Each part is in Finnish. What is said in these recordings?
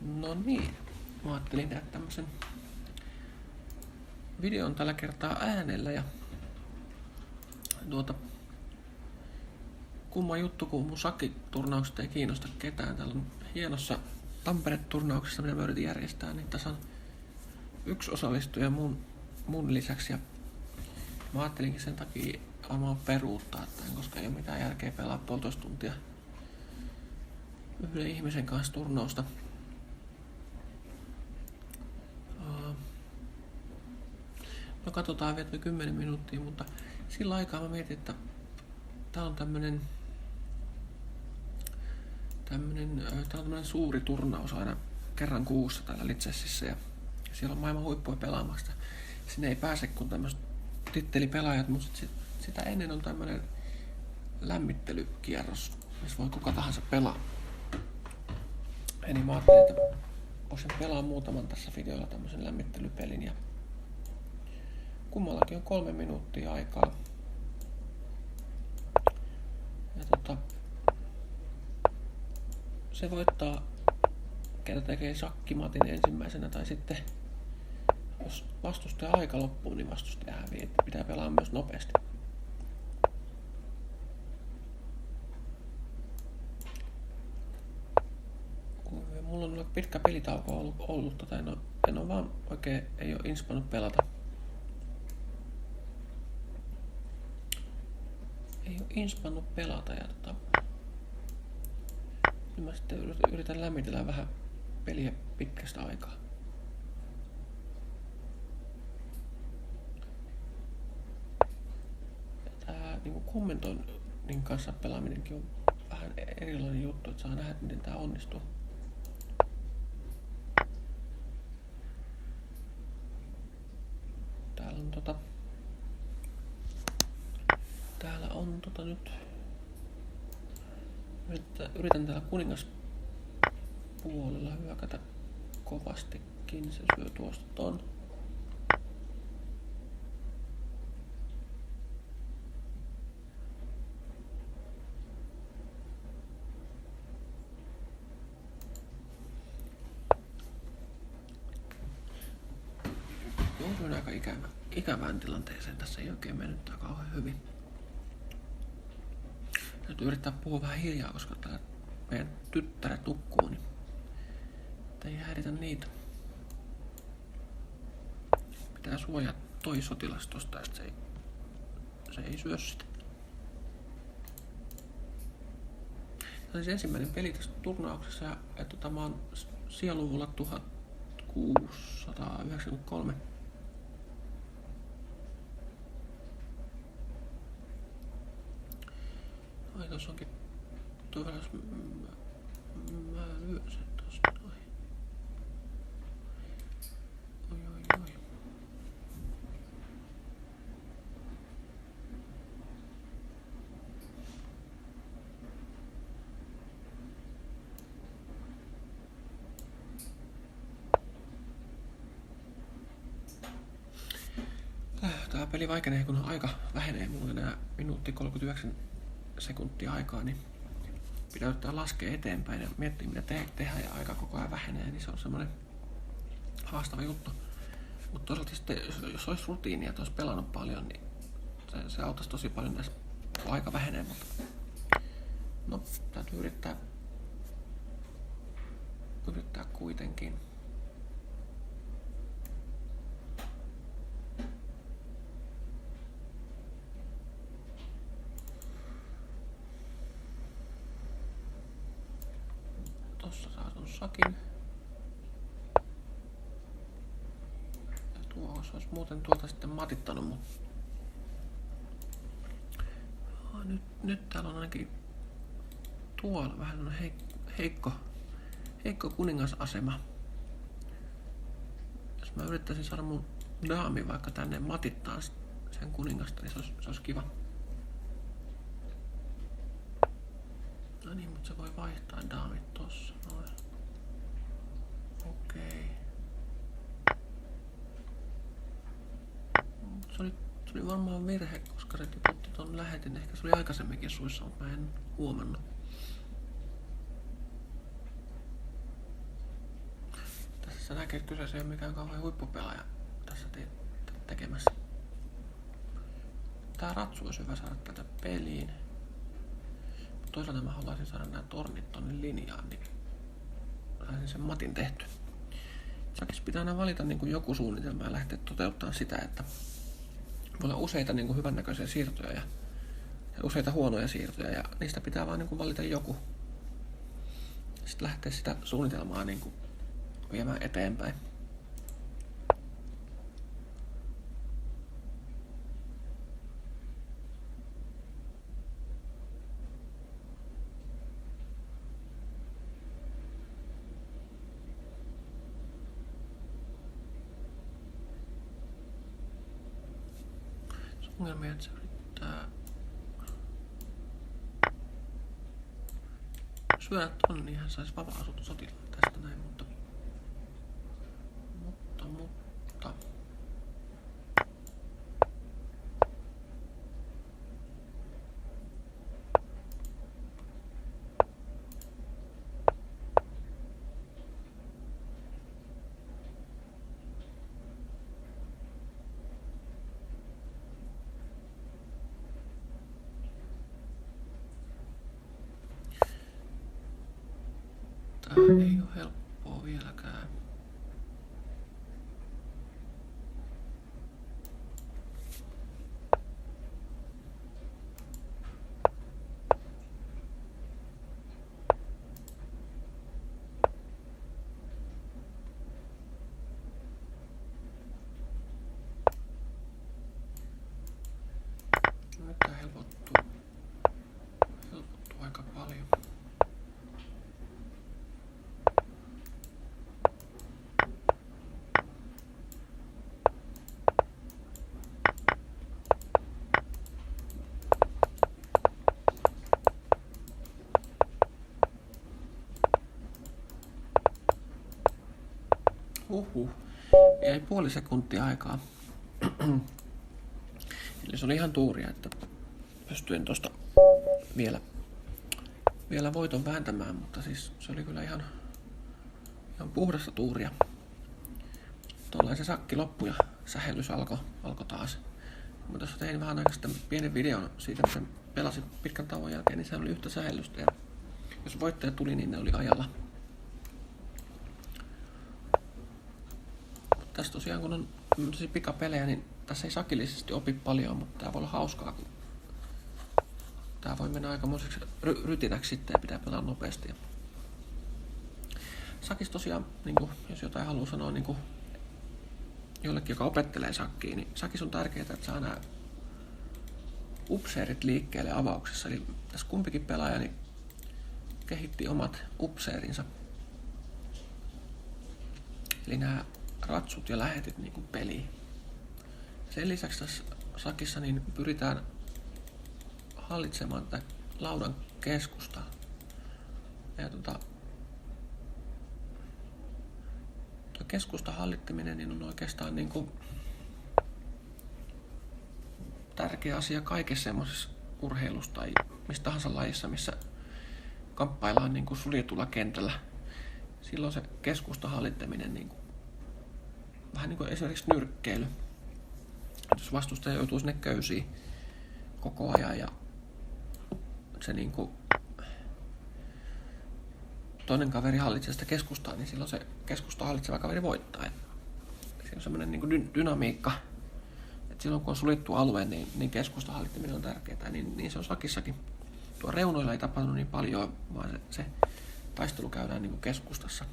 No niin, mä ajattelin tehdä tämmösen videon tällä kertaa äänellä ja kumma juttu, kun mun shakkiturnaukset ei kiinnosta ketään. Täällä on hienossa Tampere-turnauksessa, mitä mä yritin järjestää, niin tässä on yksi osallistuja mun lisäksi ja mä ajattelinkin sen takia varmaan peruuttaa tämän, koska ei ole mitään järkeä pelaa 1,5 tuntia yhden ihmisen kanssa turnausta. No katsotaan vielä 10 minuuttia, mutta sillä aikaa mä mietin, että tää on tämmönen suuri turnaus aina kerran kuussa täällä Litsessissä ja siellä on maailman huippuja pelaamassa. Sinne ei pääse kuin tämmöiset tittelipelaajat, mutta sitä ennen on tämmönen lämmittelykierros, missä voi kuka tahansa pelaa. Eli mä ajattelin, että voisin pelaa muutaman tässä videolla tämmösen lämmittelypelin ja kummallakin on 3 minuuttia aikaa. Ja se voittaa, ketä tekee shakkimatin ensimmäisenä, tai sitten jos vastustaja aika loppuu, niin vastustaja hävii, että pitää pelaa myös nopeasti. Mulla on pitkä pelitauko ollut en ole vaan oikein, ei ole inspannut pelata. Ja nyt mä sitten yritän lämmitellä vähän peliä pitkästä aikaa. Ja tää niinku kommentoinnin kanssa pelaaminenkin on vähän erilainen juttu, että saa nähdä miten tää onnistuu. Täällä on nyt yritän täällä kuningaspuolella hyökätä kovastikin, se syö tuosta ton. Jouduin aika ikävään tilanteeseen, tässä ei oikein mennyt tää kauhean hyvin. Täytyy yrittää puhua vähän hiljaa, koska täällä meidän tyttäret nukkuu, niin ei häiritä niitä. Pitää suojaa toi sotilas tosta, että se ei syö sitä. Tämä oli se ensimmäinen peli tässä turnauksessa ja mä oon sijaluvulla 1693. Ai tossa onkin tuo väläs, mä lyön sen tosta noin. Oi. Tää peli vaikenee, kun aika vähenee. Mulla on enää minuutti 39 sekuntia aikaa, niin pitää yrittää laskea eteenpäin ja miettiä mitä tehdään ja aika koko ajan vähenee, niin se on semmoinen haastava juttu. Mutta toisaalta sitten, jos olisi rutiinia, että olisi pelannut paljon, niin se auttaisi tosi paljon tässä, kun aika vähenee, mutta no, täytyy yrittää kuitenkin. Tossa saa ton sakin. Ja tuohon se olisi muuten tuolta sitten matittanut, mutta nyt täällä on ainakin tuolla vähän heikko kuningasasema. Jos mä yrittäisin saada mun daami vaikka tänne matittaa sen kuningasta, niin se olisi kiva. No niin, mutta se voi vaihtaa daamit tossa noin. Okei. Se oli varmaan virhe, koska se tiputti ton lähetin. Ehkä se oli aikaisemminkin suissa, mutta mä en huomannut. Tässä näkee, että kyseessä ei ole mikään kauhean huippupelaaja tässä tekemässä. Tää ratsu olisi hyvä saada tätä peliin. Toisaalta mä haluaisin saada nämä tornit tonne linjaan, niin saisin sen matin tehty. Sakissa pitää aina valita niin kuin joku suunnitelma ja lähteä toteuttamaan sitä, että voi olla useita niin kuin hyvännäköisiä siirtoja ja useita huonoja siirtoja ja niistä pitää vaan niin kuin valita joku. Sitten lähteä sitä suunnitelmaa niin kuin viemään eteenpäin. Ongelmia, että se yrittää syödä tonne, niin hän saisi vapaa-asut sotilaan tästä näin, mutta tää ei oo helppoa vieläkään. Nyt tää helpottuu aika paljon. Jäi puoli sekuntia aikaa. Eli se oli ihan tuuria, että pystyin tosta vielä voiton vääntämään, mutta siis se oli kyllä ihan puhdasta tuuria. Tuollainen se sakki loppui ja sähellys alkoi taas. Mä tuossa tein vähän aikaa sitten pienen videon siitä, miten pelasin pitkän tauon jälkeen, niin se oli yhtä sähellystä. Ja jos voittaja tuli, niin ne oli ajalla. Tässä tosiaan kun on pikapelejä, niin tässä ei sakillisesti opi paljon, mutta tää voi olla hauskaa, kun tää voi mennä aikamoiseksi rytinäksi sitten ja pitää pelata nopeasti. Sakissa tosiaan, niin kun, jos jotain haluaa sanoa niin kun jollekin, joka opettelee sakkiin, niin sakissa on tärkeää, että saa nämä upseerit liikkeelle avauksessa. Eli tässä kumpikin pelaaja niin kehitti omat upseerinsa. Eli nämä ratsut ja lähetit niin kuin peliin. Sen lisäksi tässä sakissa niin pyritään hallitsemaan tätä laudan keskusta. Ja tuo keskusta hallittaminen niin on oikeastaan niin kuin tärkeä asia kaikessa semmoisessa urheilussa tai missä tahansa lajissa, missä kamppaillaan niin kuin suljetulla kentällä. Silloin se keskusta hallittaminen niin kuin vähän niin kuin esimerkiksi nyrkkeily. Jos vastustaja joutuu sinne köysiin koko ajan ja se niin kuin toinen kaveri hallitsee sitä keskustaa, niin silloin se keskusta hallitseva kaveri voittaa. Siinä on semmoinen niin kuin dynamiikka. Et silloin kun on suljettu alue, niin keskusta hallittaminen on tärkeää. Niin se on sakissakin. Tuo reunoilla ei tapahdu niin paljon, vaan se taistelu käydään niin kuin keskustassa.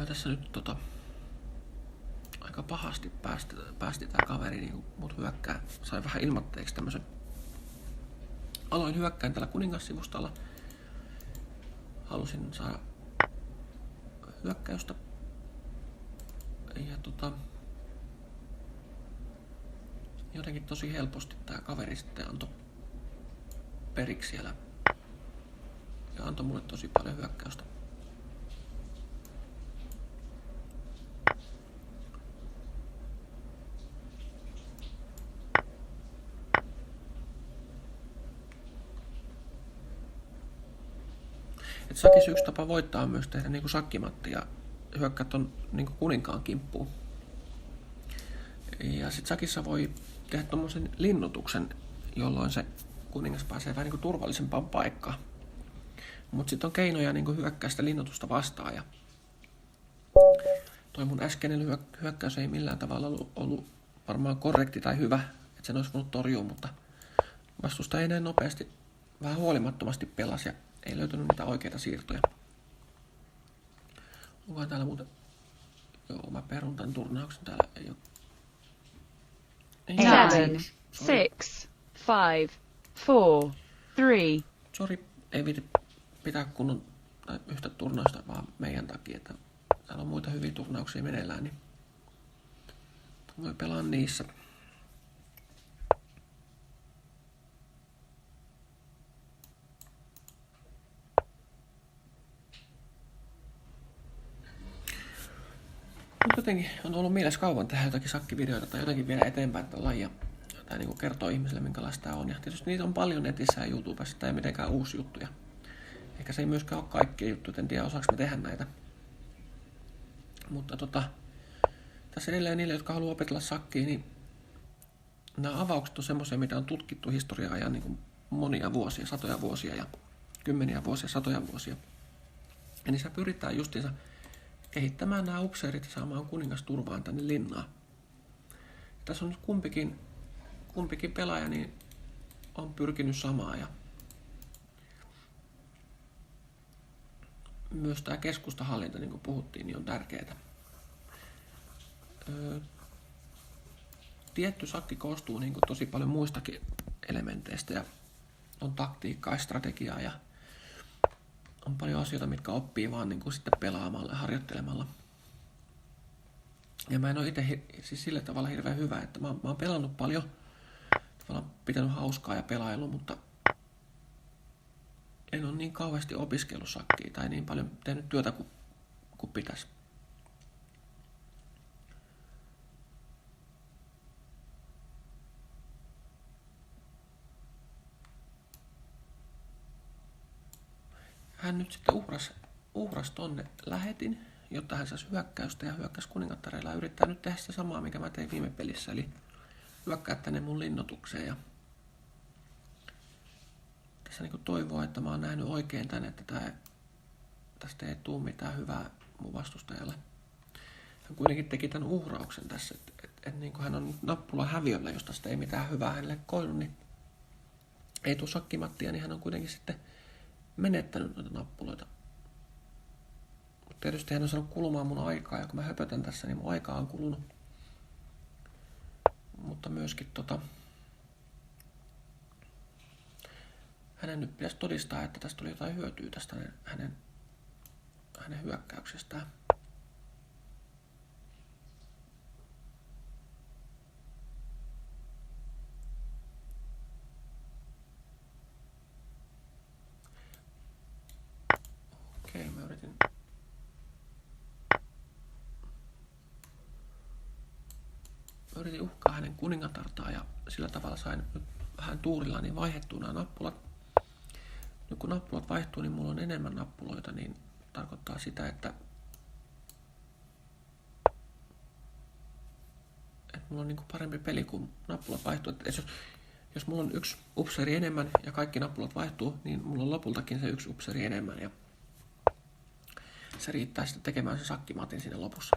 Tässä nyt aika pahasti päästi tää kaveri niin mut hyökkää. Sain vähän ilmatteeksi tämmösen. Aloin hyökkään tällä kuningassivustalla. Halusin saada hyökkäystä. Ja jotenkin tosi helposti tää kaveri sitten antoi periksi siellä. Ja antoi mulle tosi paljon hyökkäystä. Et sakissa yksi tapa voittaa on myös tehdä niinku sakkimatti ja hyökkää ton niinku kuninkaan kimppuun. Ja sit sakissa voi tehdä tommosen linnutuksen, jolloin se kuningas pääsee vähän niinku turvallisempaan paikkaan. Mut sit on keinoja niinku hyökkää sitä linnutusta vastaan. Ja toi mun äskeinen hyökkäys ei millään tavalla ollut varmaan korrekti tai hyvä, että sen olisi voinut torjua, mutta vastustaja näin nopeasti vähän huolimattomasti pelasi ja ei löytynyt niitä oikeita siirtoja. Onkohan täällä muuten... Joo, mä perun tän turnauksen. Täällä ei oo... 7, 6, 5, 4, 3. Sori, ei viiti pitää kunnon tai yhtä turnausta vaan meidän takia, että täällä on muita hyviä turnauksia meneillään, niin voi pelaa niissä. Mutta jotenkin on ollut mielessä kauan tehdä jotakin sakkivideoita tai jotenkin viedä eteenpäin tätä lajia. Tai niin kertoo ihmisille, minkälaista tämä on. Ja tietysti niitä on paljon netissä ja YouTubessa, tai ei mitenkään uusi juttuja. Eikä se ei myöskään ole kaikkia juttuja, en tiedä osaako me tehdä näitä. Mutta tässä edelleen niille, jotka haluaa opetella sakkia, niin nämä avaukset on semmoisia, mitä on tutkittu historian ajan niin monia vuosia, satoja vuosia ja kymmeniä vuosia, satoja vuosia. Ja niissä pyritään justiinsa kehittämään nämä upseerit ja saamaan kuningas turvaan tänne linnaan. Ja tässä on nyt kumpikin pelaaja niin on pyrkinyt samaan ja myös tämä keskustahallinta, niin kuin puhuttiin, niin on tärkeää. Tietty sakki koostuu niin kuin tosi paljon muistakin elementeistä ja on taktiikkaa ja strategiaa ja on paljon asioita, mitkä oppii vaan niin kuin sitten pelaamalla ja harjoittelemalla. Ja mä en ole itse siis sillä tavalla hirveän hyvä, että mä oon pelannut paljon, tavallaan pitänyt hauskaa ja pelailu, mutta en ole niin kauheasti opiskellut sakkia tai niin paljon tehnyt työtä kuin pitäisi. Hän nyt sitten uhras tonne lähetin, jotta hän saisi hyökkäystä ja hyökkäsi kuningattareilla ja yrittää nyt tehdä sitä samaa, mikä mä tein viime pelissä, eli hyökkää tänne mun linnoitukseen. Ja tässä niin toivoo, että mä oon nähnyt oikein tänne, että tästä ei tule mitään hyvää mun vastustajalle. Hän kuitenkin teki tämän uhrauksen tässä, että niin hän on nappula häviöllä, josta sitä ei mitään hyvää hänelle koinut, niin ei tule sakkimattia, niin hän on kuitenkin sitten menettänyt noita nappuloita. Mutta tietysti hän on saanut kulumaan mun aikaa, ja kun mä höpötän tässä, niin mun aikaa on kulunut. Mutta myöskin hänen nyt pitäisi todistaa, että tästä tuli jotain hyötyä tästä hänen hyökkäyksestään. Okei, mä yritin uhkaa hänen kuningatartaan ja sillä tavalla sain nyt vähän tuurilla niin vaihdettua nämä nappulat. Nyt kun nappulat vaihtuu, niin mulla on enemmän nappuloita, niin tarkoittaa sitä, että mulla on niin kuin parempi peli, kun nappulat vaihtuu. Että jos mulla on yksi upseeri enemmän ja kaikki nappulat vaihtuu, niin mulla on lopultakin se yksi upseeri enemmän ja se riittää sitten tekemään se sakkimatin siinä lopussa.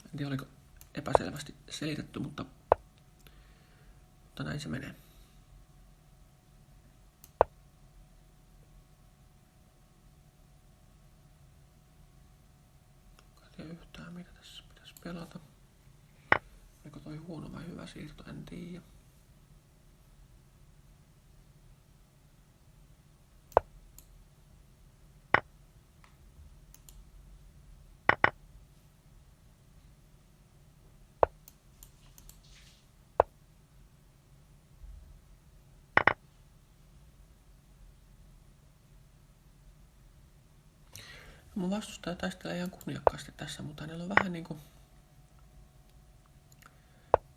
En tiedä, oliko epäselvästi selitetty, mutta näin se menee. En tiedä yhtään, mitä tässä pitäisi pelata. Oliko toi huono vai hyvä siirto, en tiedä. Mun vastustaja taistelee ihan kunniakkaasti tässä, mutta hänellä on vähän niinku...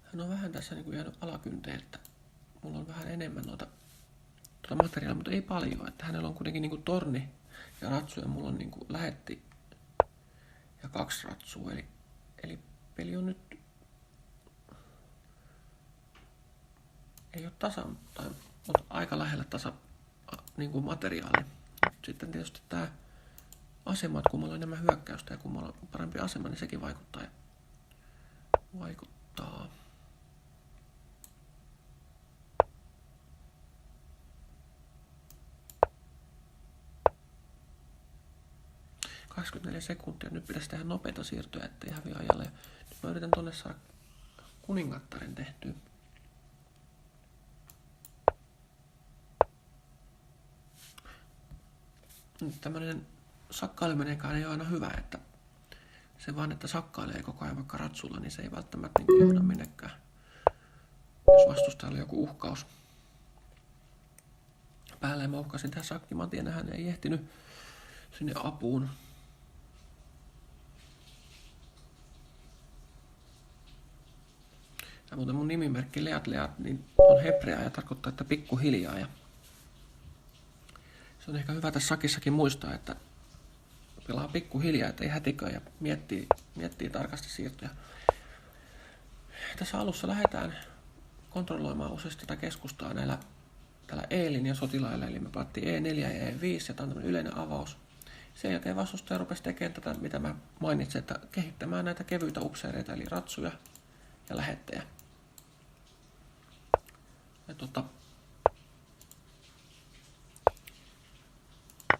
Hän on vähän tässä niinku jäänyt alakynteen, että mulla on vähän enemmän noita tuota materiaalia, mutta ei paljon. Että hänellä on kuitenkin niinku torni ja ratsu ja mulla on niinku lähetti ja 2 ratsua. Eli peli on nyt ei ole tasan, mutta aika lähellä niinku materiaalia. Sitten tietysti tää asema, että kun mulla on enemmän hyökkäystä ja kun mulla on parempi asema, niin sekin vaikuttaa. 24 sekuntia. Nyt pitäisi tehdä nopeita siirtoja, ettei häviä ajalle. Nyt mä yritän tonne saada kuningattaren tehtyä. Nyt tämmönen sakkaileminenkaan ei ole aina hyvä, että se vaan, että sakkailee koko ajan vaikka ratsulla, niin se ei välttämättä niin johda minnekään, jos vastustajalla on joku uhkaus. Päälleen mä uhkasin tehdä sakkimantin ja hän ei ehtinyt sinne apuun. Ja muuten mun nimimerkki Leat niin on hebrea ja tarkoittaa, että pikkuhiljaa. Ja se on ehkä hyvä tässä sakissakin muistaa, että pelaa pikkuhiljaa, että ei hätiköi ja miettii tarkasti siirtoja. Tässä alussa lähdetään kontrolloimaan useasti tätä keskustaa tällä E-linjan sotilailla, eli me pelattiin E4 ja E5 ja tämä on tämmöinen yleinen avaus. Sen jälkeen vastustaja rupesi tekemään tätä, mitä mä mainitsin, että kehittämään näitä kevyitä upseereita, eli ratsuja ja lähettejä. Ja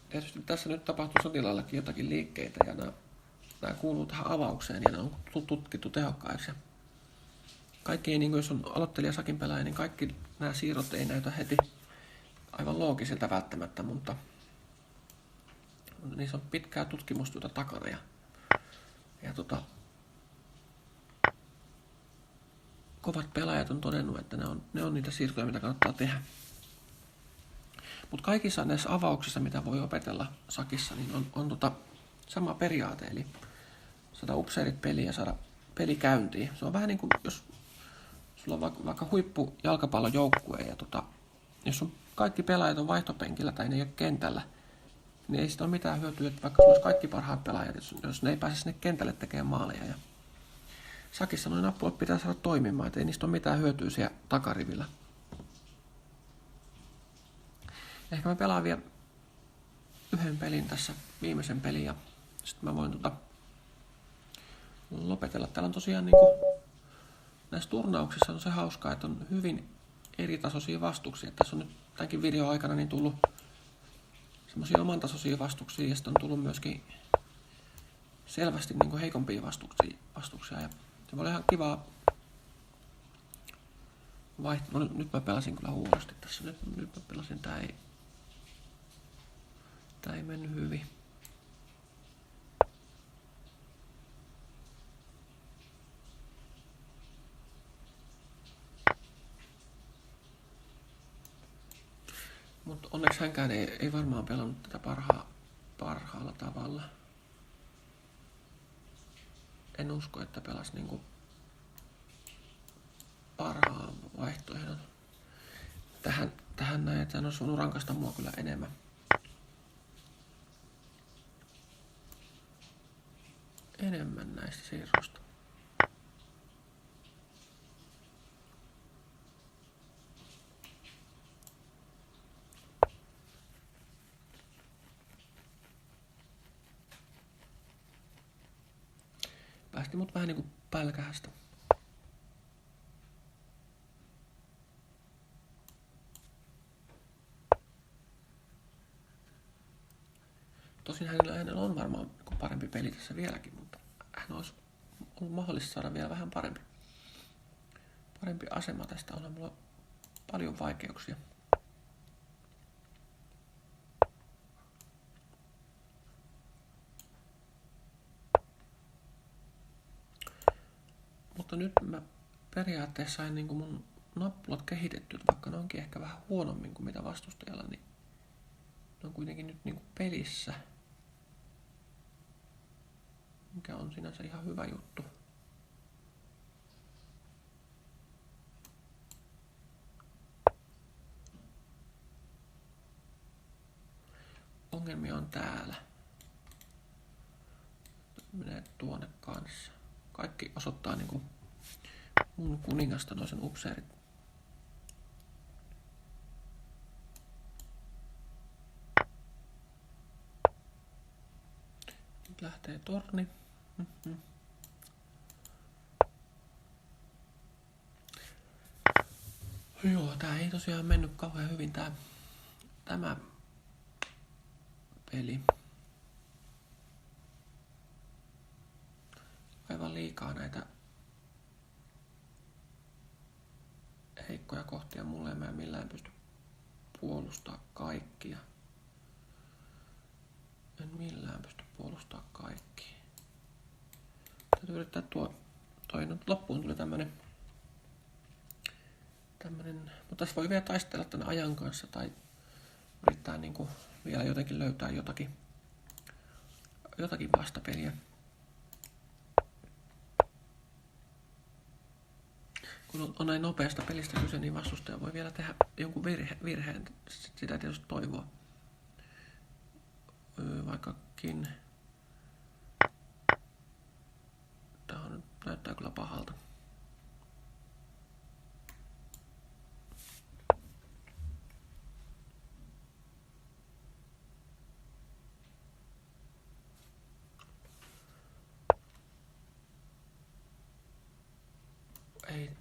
tietysti tässä nyt tapahtuu sotilaillakin jotakin liikkeitä ja nämä kuuluu tähän avaukseen ja ne on tutkittu tehokkaiksi. Kaikki, niin jos on aloittelija sakin pelaaja, niin kaikki nämä siirrot ei näytä heti aivan loogisilta välttämättä, mutta niissä on pitkää tutkimustyötä takana ja kovat pelaajat on todennut, että ne on niitä siirtoja, mitä kannattaa tehdä. Mutta kaikissa näissä avauksissa, mitä voi opetella sakissa, niin on sama periaate, eli saada upseerit peliin ja saada peli käyntiin. Se on vähän niin kuin, jos sulla on vaikka huippu jalkapallojoukkue ja jos on kaikki pelaajat on vaihtopenkillä tai ne ei ole kentällä, niin ei siitä ole mitään hyötyä, että vaikka sulla olisi kaikki parhaat pelaajat, jos ne ei pääse sinne kentälle tekemään maaleja. Ja sakissa noin nappulat pitää saada toimimaan, että ei niistä ole mitään hyötyä siellä takarivillä. Ehkä mä pelaan vielä yhden pelin tässä, viimeisen pelin, ja sitten mä voin lopetella. Täällä on tosiaan näissä turnauksissa on se hauskaa, että on hyvin eritasoisia vastuksia. Tässä on nyt tämänkin videon aikana niin tullut semmoisia omantasoisia vastuksia, ja sitten on tullut myöskin selvästi heikompia vastuksia. Ja se voi olla ihan kivaa vaihtaa. No, nyt mä pelasin kyllä huonosti tässä. Nyt mä pelasin, tää ei mennyt hyvin. Mutta onneksi hänkään ei varmaan pelannut tätä parhaalla tavalla. En usko, että pelasi parhaan vaihtoehdon. Tähän näin, että hän olisi voinut rankasta mua kyllä enemmän. Enemmän näistä siirroista. Päästi mut vähän niinku pälkähästä. Tosin hänellä on varmaan parempi peli tässä vieläkin, mutta hän olisi ollut mahdollista saada vielä vähän parempi asema tästä. On mulla paljon vaikeuksia. Mutta nyt mä periaatteessa sain mun nappulat kehitettyä, vaikka ne onkin ehkä vähän huonommin kuin mitä vastustajalla, niin ne on kuitenkin nyt pelissä. Mikä on sinänsä ihan hyvä juttu. ongelmia on täällä. Menee tuonne kanssa. Kaikki osoittaa niinku mun kuningasta noisen upseerit. Nyt lähtee torni. Joo, tää ei tosiaan mennyt kauhean hyvin tämä peli. Aivan liikaa näitä heikkoja kohtia mulle, mä en millään pysty puolustamaan kaikkia. En millään pysty puolustamaan kaikkia. Täytyy yrittää toi nyt loppuun tuli tämmönen, mutta tässä voi vielä taistella tän ajan kanssa tai yrittää niinku vielä jotenkin löytää jotakin vastapeliä. Kun on näin nopeasta pelistä kyse, niin vastustaja voi vielä tehdä jonkun virheen. Sitä tietysti toivoa. Vaikkakin tää näyttää kyllä pahalta.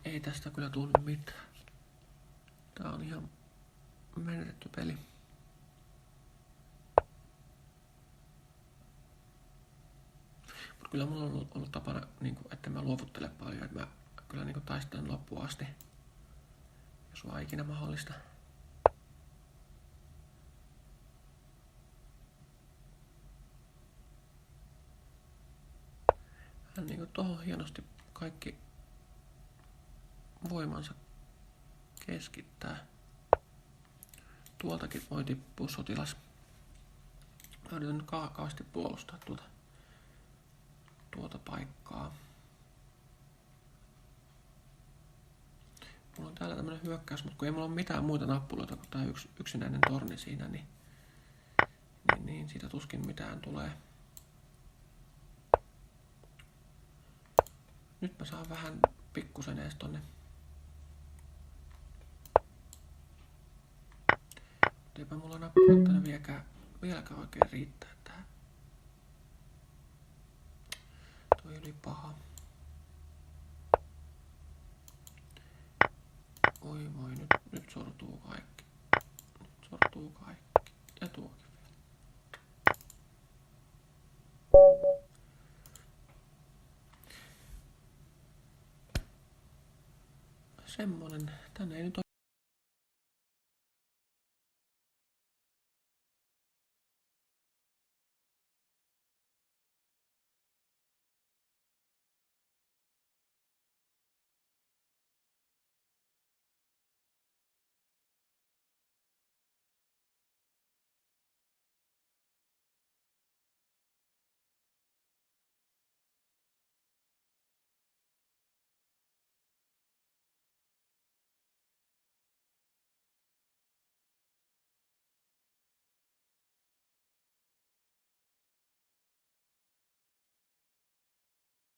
Ei tästä kyllä tullut mitään. Tää on ihan menetetty peli. Mut kyllä mulla on ollut tapana, että mä luovuttele paljon, että mä kyllä taistelen loppuun asti, jos vaan ikinä mahdollista. Hän tohon hienosti kaikki voimansa keskittää. Tuoltakin voi tippua sotilas. Mä yritän nyt kauheasti puolustaa tuota paikkaa. Mulla on täällä tämmönen hyökkäys, mutta kun ei mulla ole mitään muita nappuloita kuin tää yksinäinen torni siinä, niin siitä tuskin mitään tulee. Nyt mä saan vähän pikkusen ees tonne. Eipä mulla nappuloita tänne vieläkään oikein riittää tähän. Toi oli paha. Oi voi, nyt sortuu kaikki. Nyt sortuu kaikki. Ja tuokin vielä. Semmonen. Tänne ei nyt